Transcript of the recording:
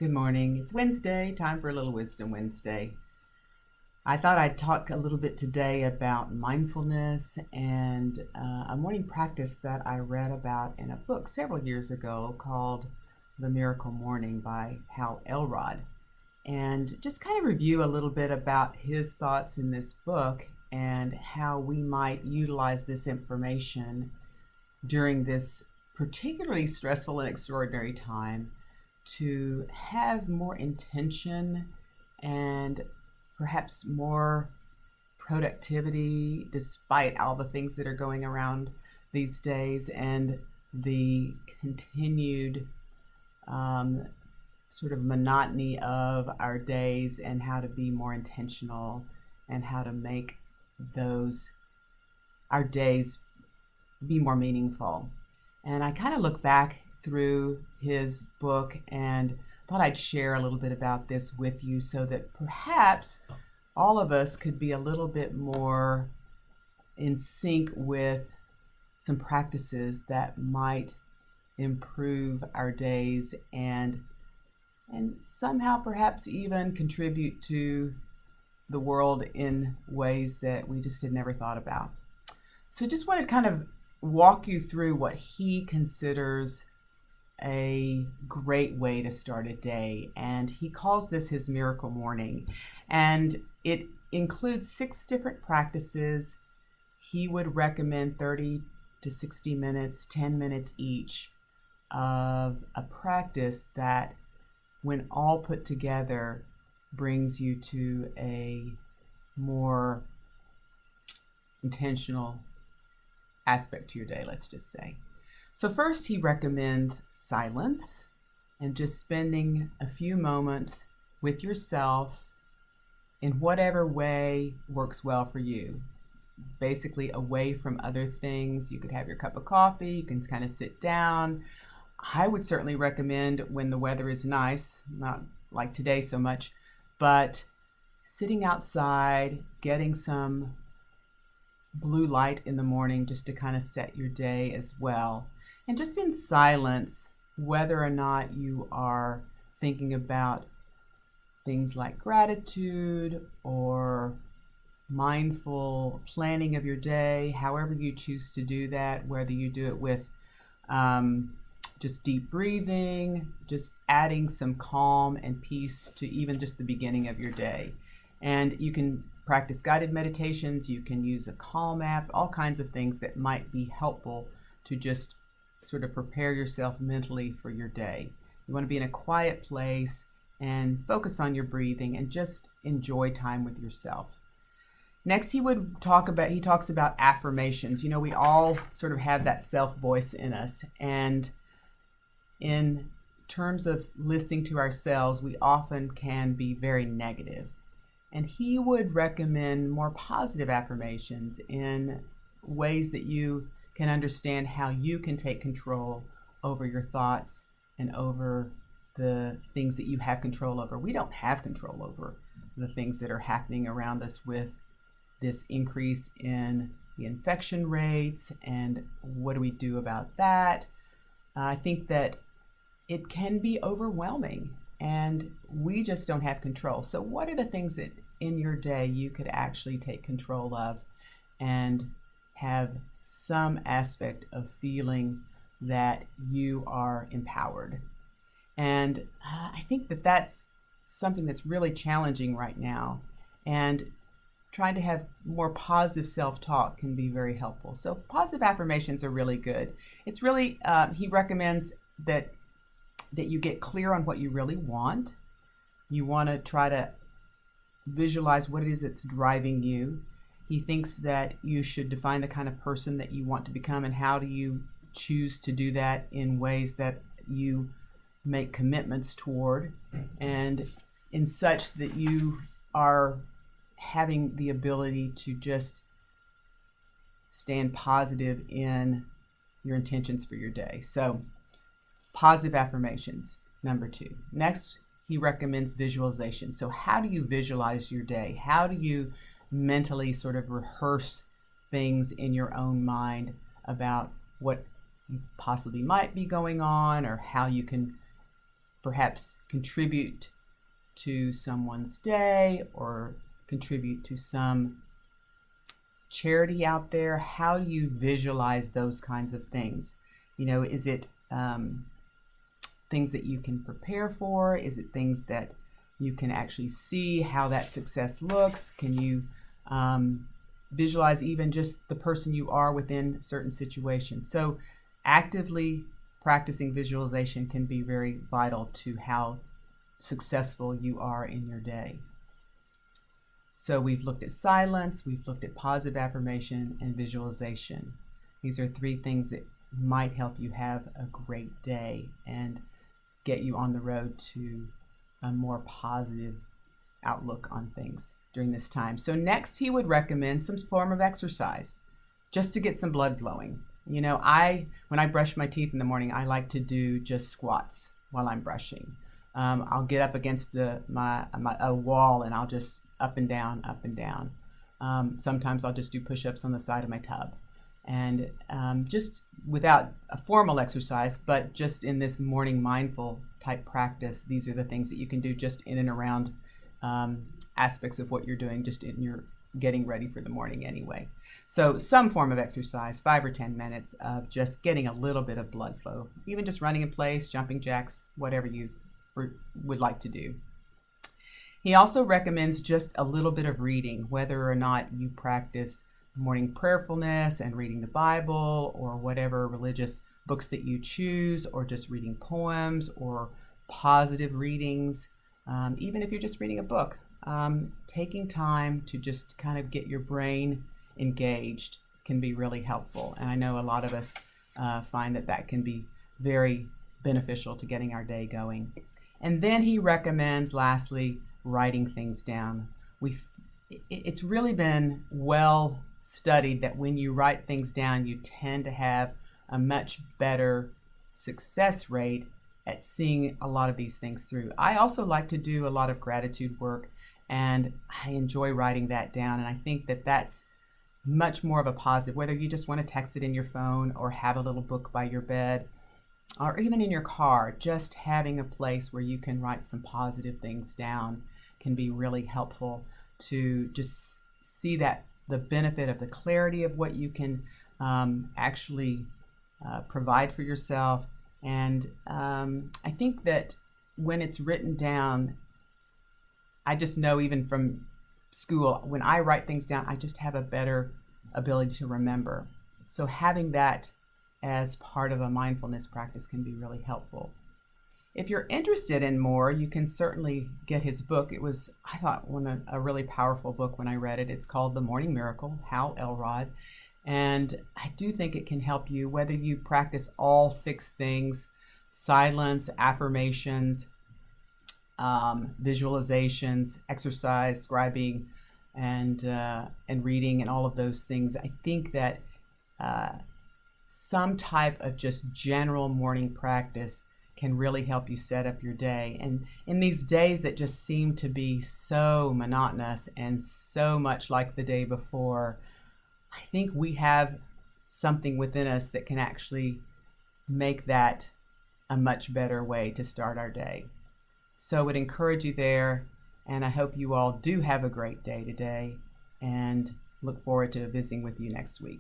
Good morning. It's Wednesday, time for a little Wisdom Wednesday. I thought I'd talk a little bit today about mindfulness and a morning practice that I read about in a book several years ago called The Miracle Morning by Hal Elrod. And just kind of review a little bit about his thoughts in this book and how we might utilize this information during this particularly stressful and extraordinary time to have more intention and perhaps more productivity despite all the things that are going around these days and the continued sort of monotony of our days, and how to be more intentional and how to make our days be more meaningful. And I kind of look back through his book and thought I'd share a little bit about this with you so that perhaps all of us could be a little bit more in sync with some practices that might improve our days and somehow perhaps even contribute to the world in ways that we just had never thought about. So just want to kind of walk you through what he considers a great way to start a day, and he calls this his miracle morning, and it includes 6 different practices. He would recommend 30 to 60 minutes, 10 minutes each, of a practice that, when all put together, brings you to a more intentional aspect to your day, let's just say. So first, he recommends silence and just spending a few moments with yourself in whatever way works well for you. Basically, away from other things. You could have your cup of coffee, you can kind of sit down. I would certainly recommend when the weather is nice, not like today so much, but sitting outside, getting some blue light in the morning just to kind of set your day as well. And just in silence, whether or not you are thinking about things like gratitude or mindful planning of your day, however you choose to do that, whether you do it with just deep breathing, just adding some calm and peace to even just the beginning of your day. And you can practice guided meditations, you can use a calm app, all kinds of things that might be helpful to just sort of prepare yourself mentally for your day. You want to be in a quiet place and focus on your breathing and just enjoy time with yourself. Next, he talks about affirmations. You know, we all sort of have that self voice in us, and in terms of listening to ourselves, we often can be very negative. And he would recommend more positive affirmations in ways that you can understand how you can take control over your thoughts and over the things that you have control over. We don't have control over the things that are happening around us with this increase in the infection rates, and what do we do about that? I think that it can be overwhelming and we just don't have control. So what are the things that in your day you could actually take control of and have some aspect of feeling that you are empowered? And I think that that's something that's really challenging right now. And trying to have more positive self-talk can be very helpful. So positive affirmations are really good. It's really, he recommends that you get clear on what you really want. You want to try to visualize what it is that's driving you. He thinks that you should define the kind of person that you want to become, and how do you choose to do that in ways that you make commitments toward, and in such that you are having the ability to just stand positive in your intentions for your day. So positive affirmations, number 2. Next, he recommends visualization. So how do you visualize your day? How do you mentally sort of rehearse things in your own mind about what possibly might be going on, or how you can perhaps contribute to someone's day or contribute to some charity out there? How do you visualize those kinds of things? Is it things that you can prepare for? Is it things that you can actually see how that success looks? Can you visualize even just the person you are within certain situations? So actively practicing visualization can be very vital to how successful you are in your day. So we've looked at silence, we've looked at positive affirmation and visualization. These are 3 things that might help you have a great day and get you on the road to a more positive outlook on things during this time. So next, he would recommend some form of exercise just to get some blood flowing. When I brush my teeth in the morning, I like to do just squats while I'm brushing. I'll get up against a wall and I'll just up and down, up and down. Sometimes I'll just do push-ups on the side of my tub. And just without a formal exercise, but just in this morning mindful type practice, these are the things that you can do just in and around aspects of what you're doing, just in your getting ready for the morning anyway. So some form of exercise, 5 or 10 minutes of just getting a little bit of blood flow, even just running in place, jumping jacks, whatever you would like to do. He also recommends just a little bit of reading, whether or not you practice morning prayerfulness and reading the Bible or whatever religious books that you choose, or just reading poems or positive readings. Even if you're just reading a book, taking time to just kind of get your brain engaged can be really helpful. And I know a lot of us find that can be very beneficial to getting our day going. And then he recommends, lastly, writing things down. It's really been well studied that when you write things down, you tend to have a much better success rate at seeing a lot of these things through. I also like to do a lot of gratitude work, and I enjoy writing that down. And I think that that's much more of a positive, whether you just want to text it in your phone or have a little book by your bed or even in your car. Just having a place where you can write some positive things down can be really helpful to just see that the benefit of the clarity of what you can actually provide for yourself. And I think that when it's written down, I just know even from school, when I write things down, I just have a better ability to remember. So having that as part of a mindfulness practice can be really helpful. If you're interested in more, you can certainly get his book. It was, I thought, a really powerful book when I read it. It's called The Morning Miracle, Hal Elrod. And I do think it can help you, whether you practice all 6 things: silence, affirmations, visualizations, exercise, scribing, and reading, and all of those things. I think that some type of just general morning practice can really help you set up your day. And in these days that just seem to be so monotonous and so much like the day before, I think we have something within us that can actually make that a much better way to start our day. So I would encourage you there, and I hope you all do have a great day today, and look forward to visiting with you next week.